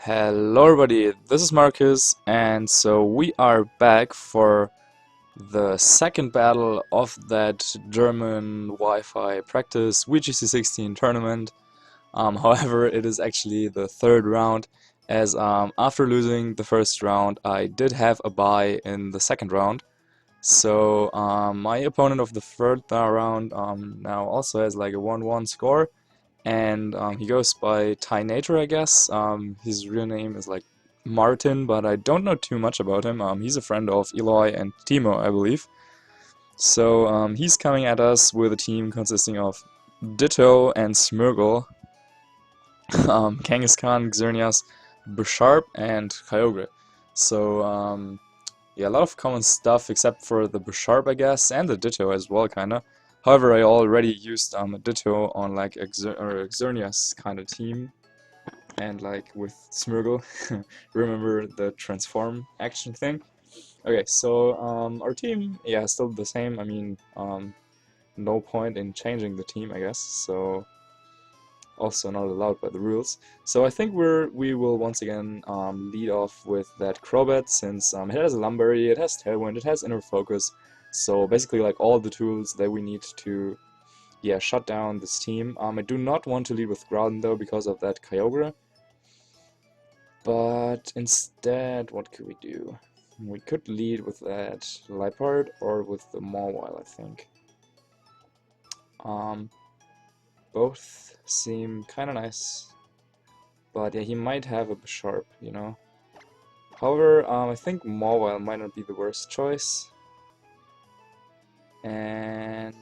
Hello everybody, this is Marcus, and so we are back for the second battle of that German Wi-Fi practice WGC16 tournament. However, it is actually the third round, as after losing the first round, I did have a bye in the second round. So my opponent of the third round now also has like a 1-1 score, and he goes by Tynator, I guess. His real name is like Martin, but I don't know too much about him. He's a friend of Eloy and Timo, I believe. So he's coming at us with a team consisting of Ditto and Smeargle, Kangaskhan, Xerneas, Bisharp, and Kyogre. So yeah, a lot of common stuff except for the Bisharp, I guess, and the Ditto as well, kinda. However, I already used a Ditto on like a Xerneas kind of team, and like with Smeargle. Remember the transform action thing? Okay, so our team, yeah, still the same. I mean, no point in changing the team, I guess. So also not allowed by the rules. So I think we will once again lead off with that Crobat, since it has Lumberry, it has Tailwind, it has Inner Focus. So basically like all the tools that we need to, yeah, shut down this team. I do not want to lead with Groudon though because of that Kyogre. But instead, what could we do? We could lead with that Liepard or with the Mawile, I think. Um, both seem kind of nice. But yeah, he might have a Bisharp, you know. However, I think Mawile might not be the worst choice. And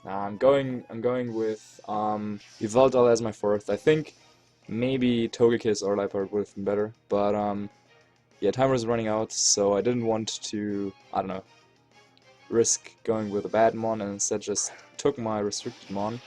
I'm going with Yveltal as my fourth. I think maybe Togekiss or Liepard would have been better, but yeah, timer is running out, so I didn't want to, I don't know, risk going with a bad mon, and instead just took my restricted mon.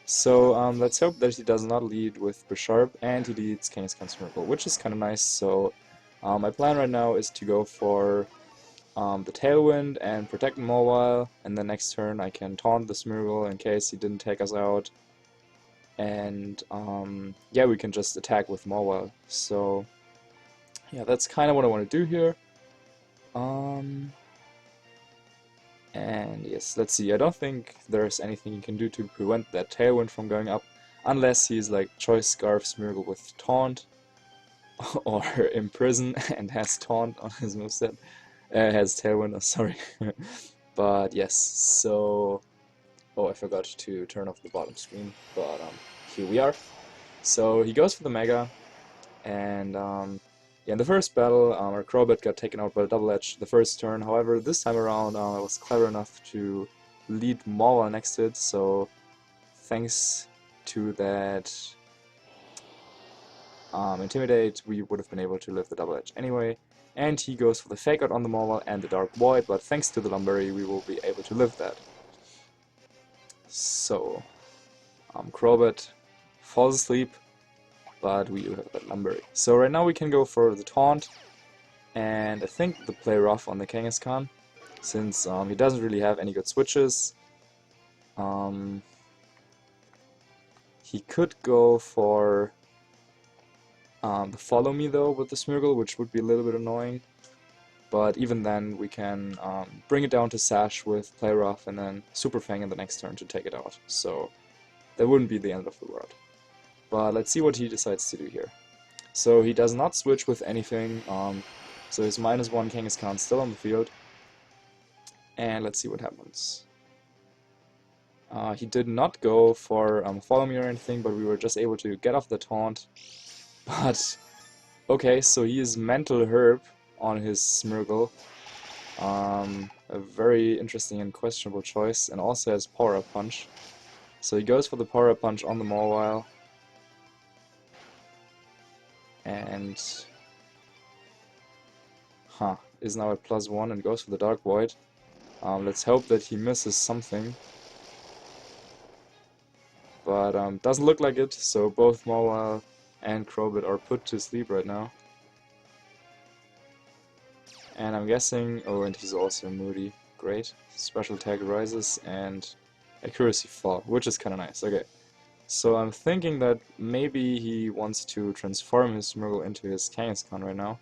So let's hope that he does not lead with Bisharp, and he leads Kangaskhan Smeargle, which is kind of nice. So my plan right now is to go for the Tailwind and protect Mawile, and then next turn I can taunt the Smeargle in case he didn't take us out. And yeah, we can just attack with Mawile. So yeah, that's kind of what I want to do here. And yes, let's see, I don't think there's anything you can do to prevent that Tailwind from going up, unless he's like Choice Scarf Smeargle with Taunt, or Imprison and has Taunt on his moveset. Has Tailwind, sorry. But yes, so... Oh, I forgot to turn off the bottom screen, but here we are. So he goes for the Mega, and yeah, in the first battle, our Crobat got taken out by the Double Edge the first turn. However, this time around, I was clever enough to lead Mawile next to it, so thanks to that Intimidate, we would have been able to live the Double Edge anyway. And he goes for the Fake Out on the Mawile and the Dark Void, but thanks to the Lumberry, we will be able to live that. So, Crobat falls asleep, but we do have that Lumberry. So right now we can go for the Taunt, and I think the play rough on the Kangaskhan, since he doesn't really have any good switches. He could go for the Follow Me though with the Smeargle, which would be a little bit annoying. But even then, we can bring it down to Sash with Play Rough and then Super Fang in the next turn to take it out. So that wouldn't be the end of the world. But let's see what he decides to do here. So he does not switch with anything. So his -1 Kangaskhan still on the field. And let's see what happens. He did not go for Follow Me or anything, but we were just able to get off the taunt. But okay, so he is Mental Herb on his Smeargle. A very interesting and questionable choice, and also has Power Up Punch. So he goes for the Power Up Punch on the Mawile. And... is now at +1 and goes for the Dark Void. Let's hope that he misses something. But doesn't look like it, so both Mawile and Crobat are put to sleep right now. And I'm guessing... Oh, and he's also moody. Great. Special attack rises and accuracy fall, which is kind of nice. Okay. So I'm thinking that maybe he wants to transform his Smeargle into his Kangaskhan right now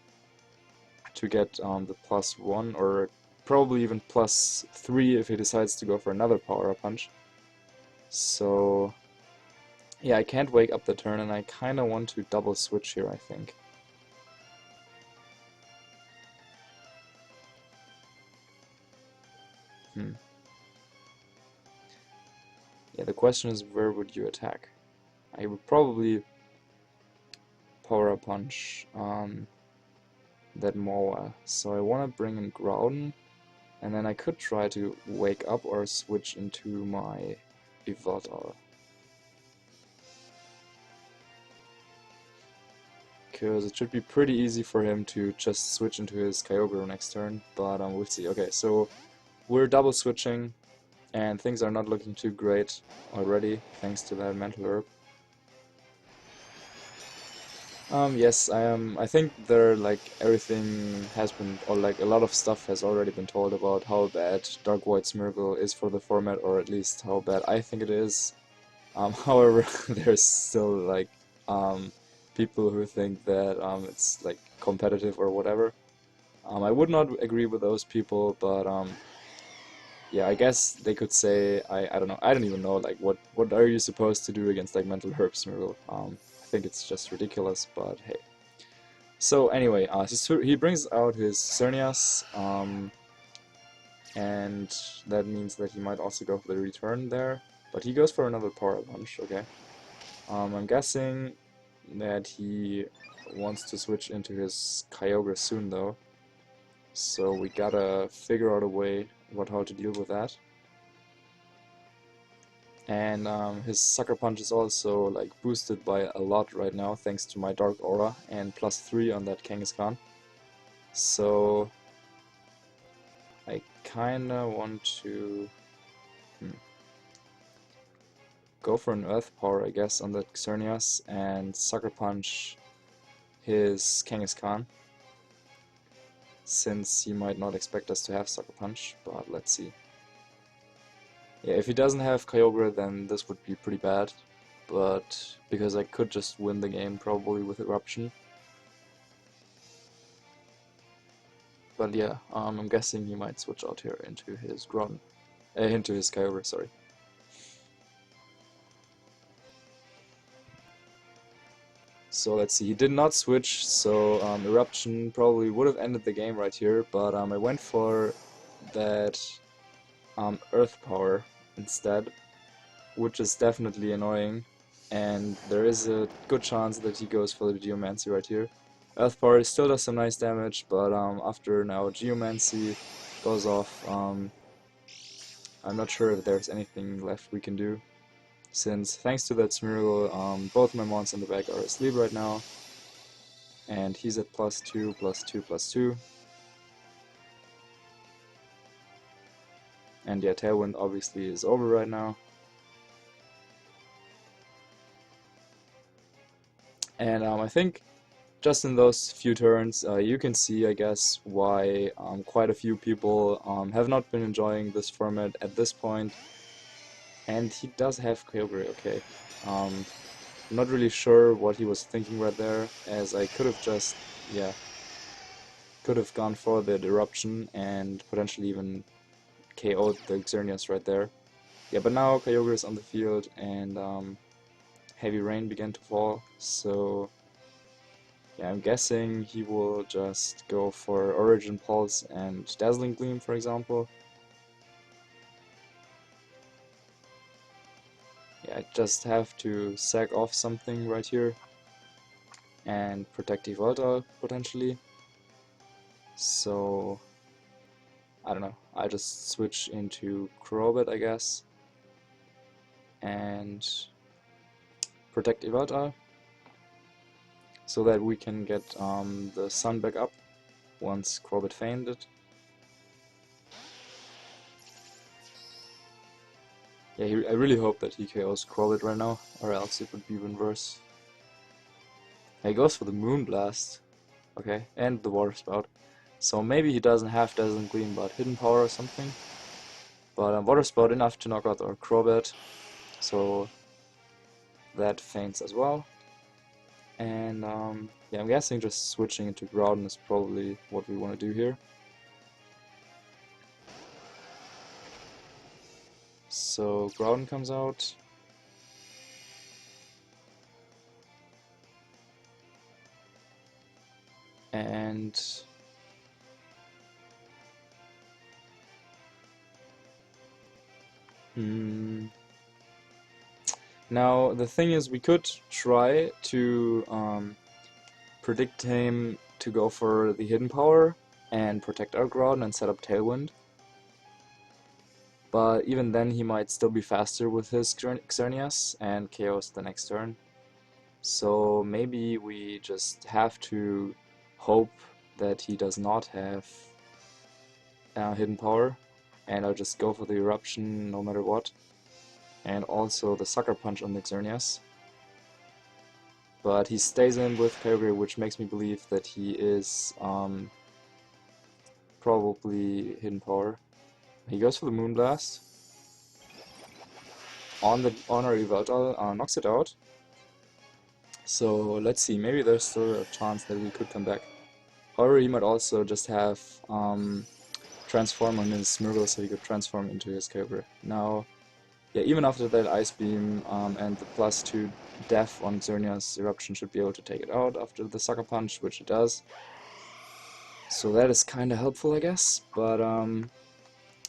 to get the +1 or probably even +3 if he decides to go for another Power Up Punch. So yeah, I can't wake up the turn and I kinda want to double switch here, I think. Yeah, the question is where would you attack? I would probably Power Up Punch that Moa. So I want to bring in Groudon, and then I could try to wake up or switch into my Yveltal. Because it should be pretty easy for him to just switch into his Kyogre next turn, but we'll see. Okay, so we're double switching, and things are not looking too great already, thanks to that Mental Herb. Yes, I am. I think there, like, everything has been, or like a lot of stuff has already been told about how bad Dark Void Smeargle is for the format, or at least how bad I think it is. However, there's still like people who think that it's like competitive or whatever. I would not agree with those people, but yeah, I guess they could say I don't know. I don't even know like what are you supposed to do against like Mental Herb Smeargle? I think it's just ridiculous, but hey. So anyway, he brings out his Xerneas, and that means that he might also go for the return there, but he goes for another Power Punch, okay. I'm guessing that he wants to switch into his Kyogre soon though, so we gotta figure out a way how to deal with that. And his Sucker Punch is also like boosted by a lot right now thanks to my Dark Aura and +3 on that Kangaskhan. So I kinda want to go for an Earth Power, I guess, on that Xerneas and Sucker Punch his Kangaskhan, since he might not expect us to have Sucker Punch, but let's see. Yeah, if he doesn't have Kyogre, then this would be pretty bad, but because I could just win the game probably with Eruption. But yeah, I'm guessing he might switch out here into his into his Kyogre, sorry. So let's see, he did not switch, so Eruption probably would have ended the game right here, but I went for that Earth Power instead, which is definitely annoying, and there is a good chance that he goes for the Geomancy right here. Earth Power still does some nice damage, but after now Geomancy goes off, I'm not sure if there's anything left we can do, since thanks to that Smeargle, both my mons in the back are asleep right now, and he's at +2, +2, +2. And yeah, Tailwind obviously is over right now. And I think just in those few turns, you can see, I guess, why quite a few people have not been enjoying this format at this point. And he does have Kyogre, okay. I'm not really sure what he was thinking right there, as I could have just, yeah, could have gone for the Eruption and potentially even KO'd the Xerneas right there. Yeah, but now Kyogre is on the field and heavy rain began to fall, so yeah, I'm guessing he will just go for Origin Pulse and Dazzling Gleam, for example. Yeah, I just have to sack off something right here and protect Yveltal, potentially. So, I don't know, I just switch into Crobat, I guess, and protect Yveltal, so that we can get the sun back up once Crobat fainted. Yeah, I really hope that he KOs Crobat right now, or else it would be even worse. He goes for the Moonblast, okay, and the Water Spout. So maybe he doesn't have Dazzling Gleam, but Hidden Power or something. But Water Spout enough to knock out our Crobat. So that faints as well. And yeah, I'm guessing just switching into Groudon is probably what we want to do here. So Groudon comes out. And now the thing is, we could try to predict him to go for the hidden power and protect our Groudon and set up Tailwind. But even then he might still be faster with his Xerneas and KOs the next turn. So maybe we just have to hope that he does not have hidden power, and I'll just go for the Eruption no matter what. And also the Sucker Punch on the Xerneas. But he stays in with Kyogre, which makes me believe that he is probably hidden power. He goes for the Moonblast. On our Yveltal, knocks it out. So let's see, maybe there's still a chance that we could come back. However, he might also just have Transform on his Smeargle so he could transform into his Kyogre. Now, yeah, even after that Ice Beam and the +2 Def on Xerneas, Eruption should be able to take it out after the Sucker Punch, which it does. So that is kind of helpful, I guess, but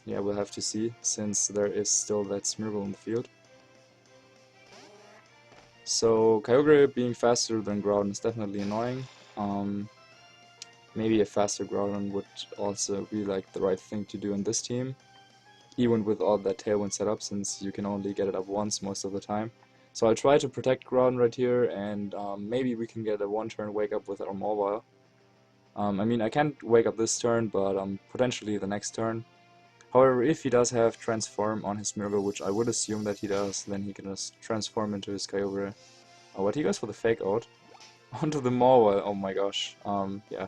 yeah, we'll have to see, since there is still that Smeargle in the field. So Kyogre being faster than Groudon is definitely annoying. Maybe a faster Groudon would also be like the right thing to do in this team, even with all that Tailwind setup, since you can only get it up once most of the time. So I'll try to protect Groudon right here, and maybe we can get a one-turn wake up with our Mawile. I mean, I can't wake up this turn, but potentially the next turn. However, if he does have Transform on his Smeargle, which I would assume that he does, then he can just transform into his Kyogre. Oh, what, he goes for the Fake Out? Onto the Mawile, oh my gosh, yeah.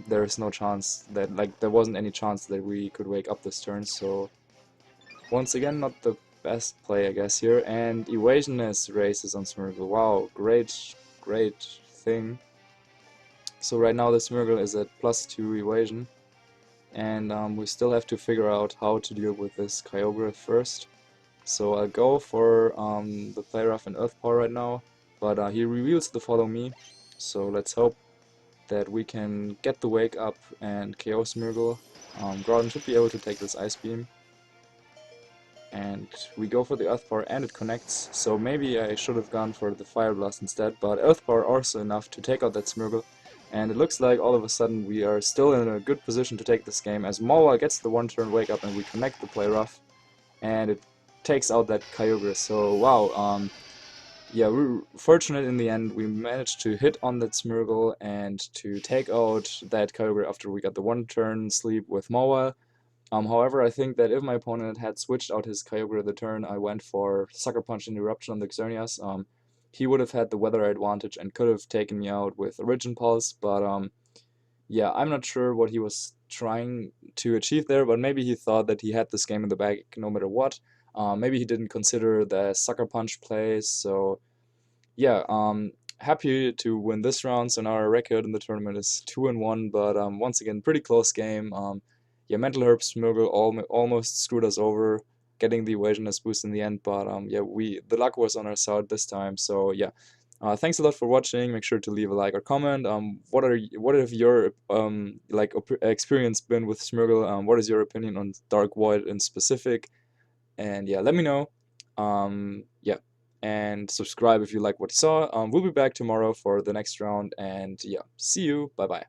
There is no chance that, like, there wasn't any chance that we could wake up this turn, so once again, not the best play, I guess, here. And Evasioness races on Smeargle. Wow, great thing. So right now the Smeargle is at +2 evasion, and we still have to figure out how to deal with this Kyogre first. So I'll go for the Play Rough and Earth Power right now, but he reveals the Follow Me, so let's hope that we can get the Wake Up and KO Smeargle. Groudon should be able to take this Ice Beam. And we go for the Earth Power and it connects, so maybe I should have gone for the Fire Blast instead, but Earth Power also enough to take out that Smeargle, and it looks like all of a sudden we are still in a good position to take this game, as Mawile gets the one-turn Wake Up and we connect the Play Rough, and it takes out that Kyogre. So wow, yeah, we're fortunate in the end. We managed to hit on that Smeargle and to take out that Kyogre after we got the one-turn sleep with Mawile. However, I think that if my opponent had switched out his Kyogre the turn I went for Sucker Punch and Eruption on the Xerneas, he would have had the weather advantage and could have taken me out with Origin Pulse, but yeah, I'm not sure what he was trying to achieve there, but maybe he thought that he had this game in the bag no matter what. Maybe he didn't consider the Sucker Punch plays, so yeah, happy to win this round, so now our record in the tournament is 2-1, but once again, pretty close game. Yeah, Mental Herb Smeargle almost screwed us over, getting the Evasioness boost in the end, but yeah, the luck was on our side this time, so yeah. Thanks a lot for watching. Make sure to leave a like or comment. What have your experience been with Smeargle? What is your opinion on Dark Void in specific? And yeah, let me know. Yeah, and subscribe if you like what you saw. We'll be back tomorrow for the next round, and yeah, see you. Bye bye.